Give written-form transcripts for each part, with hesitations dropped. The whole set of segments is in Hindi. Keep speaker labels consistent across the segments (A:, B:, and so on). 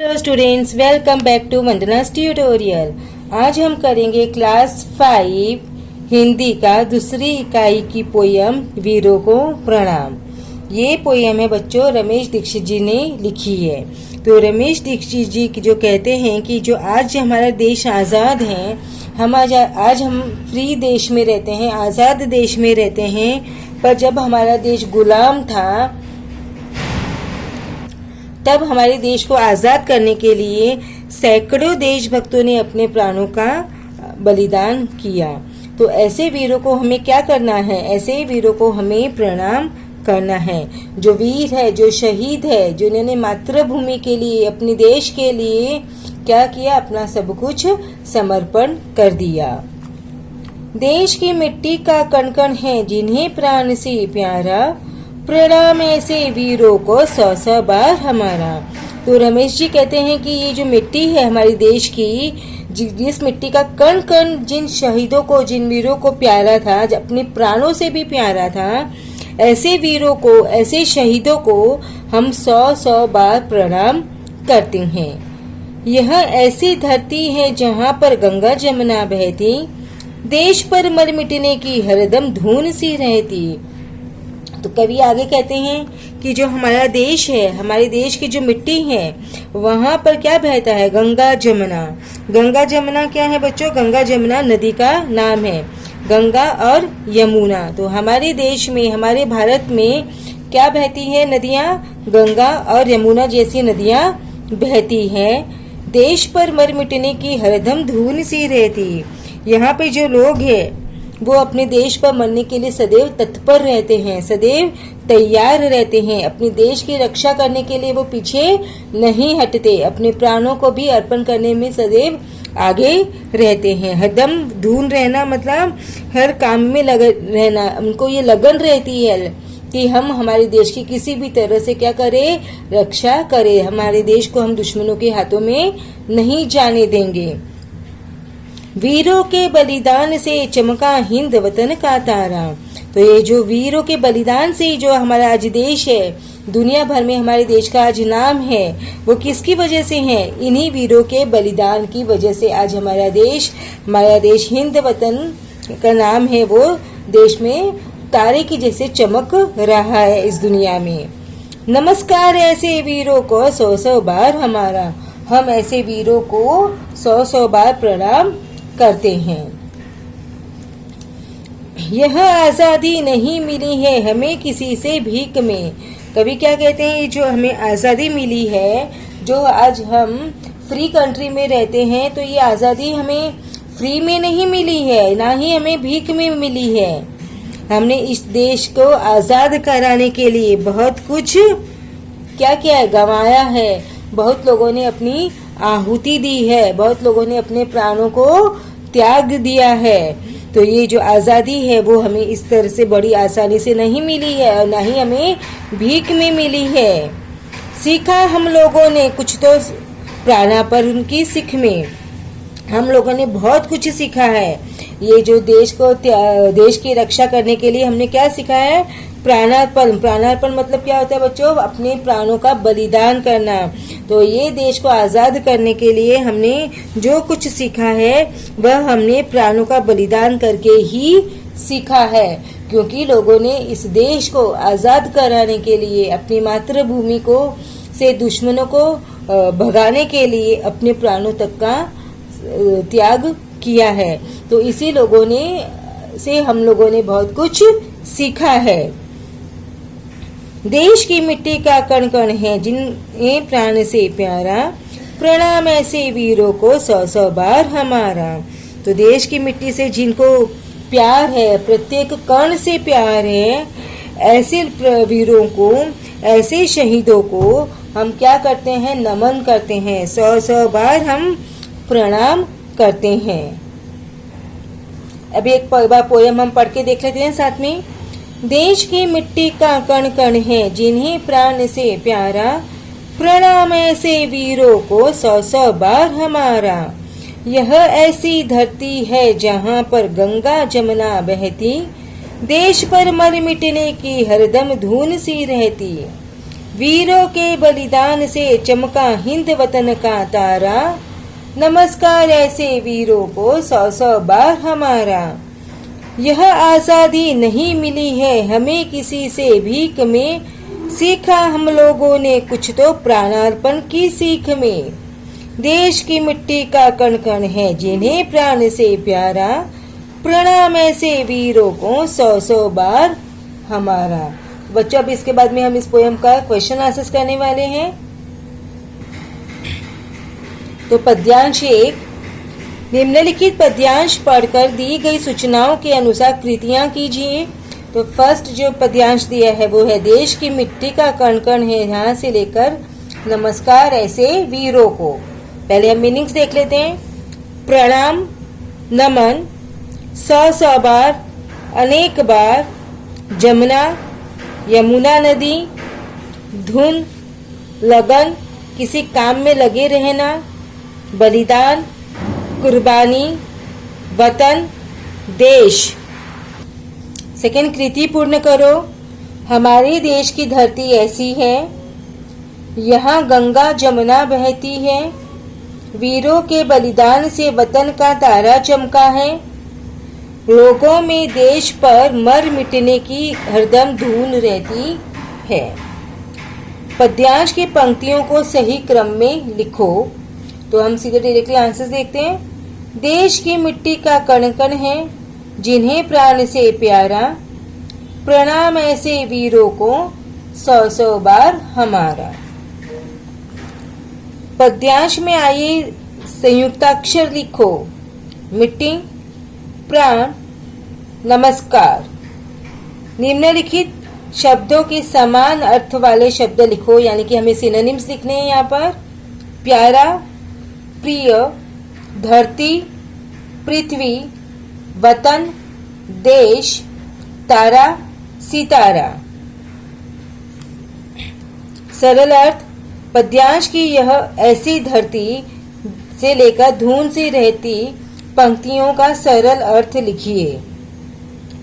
A: Hello students, welcome back to Vandana's tutorial. आज हम करेंगे क्लास 5 हिंदी का दूसरी इकाई की पोयम वीरों को प्रणाम। ये पोयम है बच्चों, रमेश दीक्षित जी ने लिखी है। तो रमेश दीक्षित जी जो कहते हैं कि जो आज हमारा देश आज़ाद है, हम आज हम फ्री देश में रहते हैं, आज़ाद देश में रहते हैं। पर जब हमारा देश गुलाम था, तब हमारे देश को आज़ाद करने के लिए सैकड़ों देशभक्तों ने अपने प्राणों का बलिदान किया। तो ऐसे वीरों को हमें क्या करना है? ऐसे वीरों को हमें प्रणाम करना है। जो वीर है, जो शहीद है, जिन्होंने मातृभूमि के लिए, अपने देश के लिए क्या किया? अपना सब कुछ समर्पण कर दिया। देश की मिट्टी का कण कण है जिन्हें प्राण से प्यारा, प्रणाम ऐसे वीरों को 100 बार हमारा। तो रमेश जी कहते हैं कि ये जो मिट्टी है हमारे देश की, जिस मिट्टी का कण कण जिन शहीदों को, जिन वीरों को प्यारा था, अपने प्राणों से भी प्यारा था, ऐसे वीरों को, ऐसे शहीदों को हम 100 बार प्रणाम करते हैं। यह ऐसी धरती है जहाँ पर गंगा जमुना बहती, देश पर मर मिटने की हरदम धून सी रहती। तो कवि आगे कहते हैं कि जो हमारा देश है, हमारे देश की जो मिट्टी है, वहाँ पर क्या बहता है? गंगा जमुना। गंगा जमुना क्या है बच्चों? गंगा जमुना नदी का नाम है, गंगा और यमुना। तो हमारे देश में, हमारे भारत में क्या बहती है नदियाँ? गंगा और यमुना जैसी नदियाँ बहती हैं। देश पर मर मिटने की हरदम धून सी रहती। यहाँ पे जो लोग हैं वो अपने देश पर मरने के लिए सदैव तत्पर रहते हैं, सदैव तैयार रहते हैं। अपने देश की रक्षा करने के लिए वो पीछे नहीं हटते, अपने प्राणों को भी अर्पण करने में सदैव आगे रहते हैं। हरदम धून रहना मतलब हर काम में लगन रहना। उनको ये लगन रहती है कि हम हमारे देश की किसी भी तरह से क्या करें? रक्षा करें। हमारे देश को हम दुश्मनों के हाथों में नहीं जाने देंगे। वीरों के बलिदान से चमका हिंद वतन का तारा। तो ये जो वीरों के बलिदान से जो हमारा आज देश है, दुनिया भर में हमारे देश का आज नाम है, वो किसकी वजह से है? इन्हीं वीरों के बलिदान की वजह से आज हमारा देश हिंद वतन का नाम है, वो देश में तारे की जैसे चमक रहा है इस दुनिया में। नमस्कार ऐसे वीरों को 100 बार हमारा। हम ऐसे वीरों को 100 बार प्रणाम करते हैं। यह आज़ादी नहीं मिली है हमें किसी से भीख में। कवि क्या कहते हैं? ये जो हमें आज़ादी मिली है, जो आज हम फ्री कंट्री में रहते हैं, तो ये आज़ादी हमें फ्री में नहीं मिली है, ना ही हमें भीख में मिली है। हमने इस देश को आज़ाद कराने के लिए बहुत कुछ क्या किया है? गंवाया है। बहुत लोगों ने अपनी आहुति दी है, बहुत लोगों ने अपने प्राणों को त्याग दिया है। तो ये जो आज़ादी है वो हमें इस तरह से बड़ी आसानी से नहीं मिली है, और ना ही हमें भीख में मिली है। सीखा हम लोगों ने कुछ तो प्राणार्पण की सीख में हम लोगों ने बहुत कुछ सीखा है। ये जो देश की रक्षा करने के लिए हमने क्या सीखा है? प्राणार्पण। प्राणार्पण मतलब क्या होता है बच्चों? अपने प्राणों का बलिदान करना। तो ये देश को आज़ाद करने के लिए हमने जो कुछ सीखा है, वह हमने प्राणों का बलिदान करके ही सीखा है। क्योंकि लोगों ने इस देश को आज़ाद कराने के लिए, अपनी मातृभूमि को से दुश्मनों को भगाने के लिए अपने प्राणों तक का त्याग किया है। तो इसी लोगों ने से हम लोगों ने बहुत कुछ सीखा है। देश की मिट्टी का कण कण है जिन्हें प्राण से प्यारा, प्रणाम ऐसे वीरों को 100 बार हमारा। तो देश की मिट्टी से जिनको प्यार है, प्रत्येक कण से प्यार है, ऐसे वीरों को, ऐसे शहीदों को हम क्या करते हैं? नमन करते हैं। 100 बार हम प्रणाम करते हैं। अभी एक बार पोयम हम पढ़ के देख लेते हैं साथ में। देश की मिट्टी का कण कण है जिन्हें प्राण से प्यारा, प्रणाम ऐसे वीरों को 100 बार हमारा। यह ऐसी धरती है जहाँ पर गंगा जमुना बहती, देश पर मर मिटने की हरदम धून सी रहती। वीरों के बलिदान से चमका हिंद वतन का तारा, नमस्कार ऐसे वीरों को 100-100 बार हमारा। यह आज़ादी नहीं मिली है हमें किसी से भीख में, सीखा हम लोगों ने कुछ तो प्राणार्पण की सीख में। देश की मिट्टी का कण कण है जिन्हें प्राण से प्यारा, प्रणाम ऐसे वीरों को 100-100 बार हमारा। बच्चों अब इसके बाद में हम इस पोयम का क्वेश्चन आंसर्स करने वाले हैं। तो पद्यांश 1, निम्नलिखित पद्यांश पढ़कर दी गई सूचनाओं के अनुसार कृतियां कीजिए। तो फर्स्ट जो पद्यांश दिया है वो है देश की मिट्टी का कण कण है यहाँ से लेकर नमस्कार ऐसे वीरों को। पहले हम मीनिंग्स देख लेते हैं। प्रणाम, नमन, 100-100 बार, अनेक बार, जमुना, यमुना नदी, धुन, लगन, किसी काम में लगे रहना, बलिदान, कुर्बानी, वतन, देश। सेकंड कृति पूर्ण करो। हमारे देश की धरती ऐसी है, यहाँ गंगा जमुना बहती है, वीरों के बलिदान से वतन का तारा चमका है, लोगों में देश पर मर मिटने की हरदम धून रहती है। पद्यांश की पंक्तियों को सही क्रम में लिखो। तो हम सीधे डायरेक्टली आंसर्स देखते हैं। देश की मिट्टी का कण कण है जिन्हें प्राण से प्यारा, प्रणाम ऐसे वीरों को 100-100 बार हमारा। पद्यांश में आइए संयुक्ताक्षर लिखो। मिट्टी, प्राण, नमस्कार। निम्नलिखित शब्दों के समान अर्थ वाले शब्द लिखो, यानी कि हमें सिनोनिम्स लिखने हैं यहाँ पर। प्यारा, प्रिय, धरती, पृथ्वी, वतन, देश, तारा, सितारा। सरल अर्थ। पद्यांश की यह ऐसी धरती से लेकर धून से रहती पंक्तियों का सरल अर्थ लिखिए।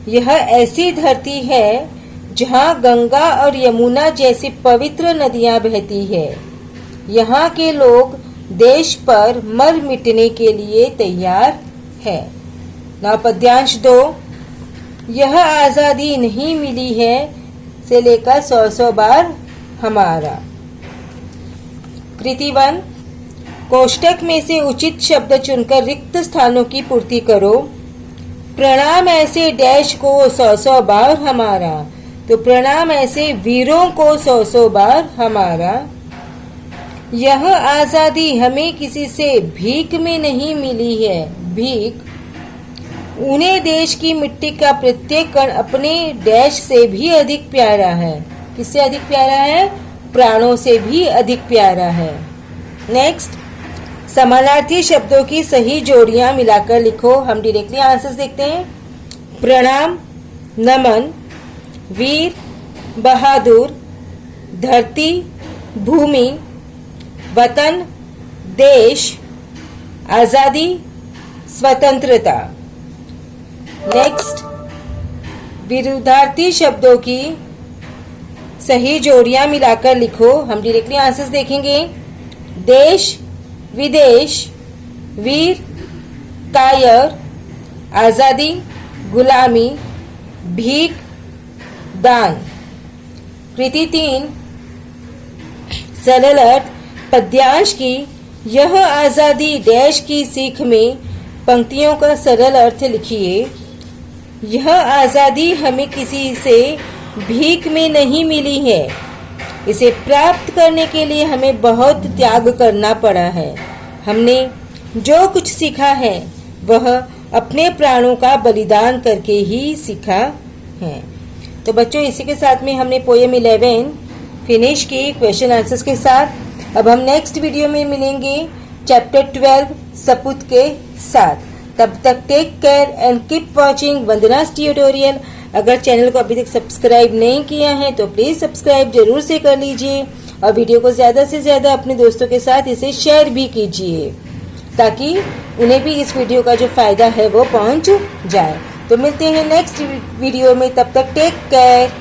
A: यह ऐसी धरती है जहाँ गंगा और यमुना जैसी पवित्र नदियाँ बहती है। यहाँ के लोग देश पर मर मिटने के लिए तैयार है। ना पद्यांश 2, यह आज़ादी नहीं मिली है से लेकर 100-100 बार हमारा। कृति 1, कोष्टक में से उचित शब्द चुनकर रिक्त स्थानों की पूर्ति करो। प्रणाम ऐसे डैश को 100-100 बार हमारा। तो प्रणाम ऐसे वीरों को 100-100 बार हमारा। यह आज़ादी हमें किसी से भीख में नहीं मिली है। भीख, उन्हें देश की मिट्टी का प्रत्येक कण अपने डैश से भी अधिक प्यारा है। किससे अधिक प्यारा है? प्राणों से भी अधिक प्यारा है। नेक्स्ट, समानार्थी शब्दों की सही जोड़ियां मिलाकर लिखो। हम डायरेक्टली आंसर्स देखते हैं। प्रणाम, नमन, वीर, बहादुर, धरती, भूमि, वतन, देश, आज़ादी, स्वतंत्रता। नेक्स्ट, विरुद्धार्थी शब्दों की सही जोड़ियां मिलाकर लिखो। हम डायरेक्टली आंसर्स देखेंगे। देश, विदेश, वीर, कायर, आज़ादी, गुलामी, भीख, दान। कृति 3, सरल अर्थ। पद्यांश की यह आज़ादी डैश की सीख में पंक्तियों का सरल अर्थ लिखिए। यह आज़ादी हमें किसी से भीख में नहीं मिली है। इसे प्राप्त करने के लिए हमें बहुत त्याग करना पड़ा है। हमने जो कुछ सीखा है वह अपने प्राणों का बलिदान करके ही सीखा है। तो बच्चों, इसी के साथ में हमने पोएम 11 फिनिश की क्वेश्चन आंसर्स के साथ। अब हम नेक्स्ट वीडियो में मिलेंगे चैप्टर 12 सपूत के साथ। तब तक take care and keep watching Vandana's tutorial. अगर चैनल को अभी तक सब्सक्राइब नहीं किया है तो प्लीज़ सब्सक्राइब जरूर से कर लीजिए और वीडियो को ज़्यादा से ज़्यादा अपने दोस्तों के साथ इसे शेयर भी कीजिए ताकि उन्हें भी इस वीडियो का जो फ़ायदा है वो पहुंच जाए। तो मिलते हैं नेक्स्ट वीडियो में, तब तक टेक केयर।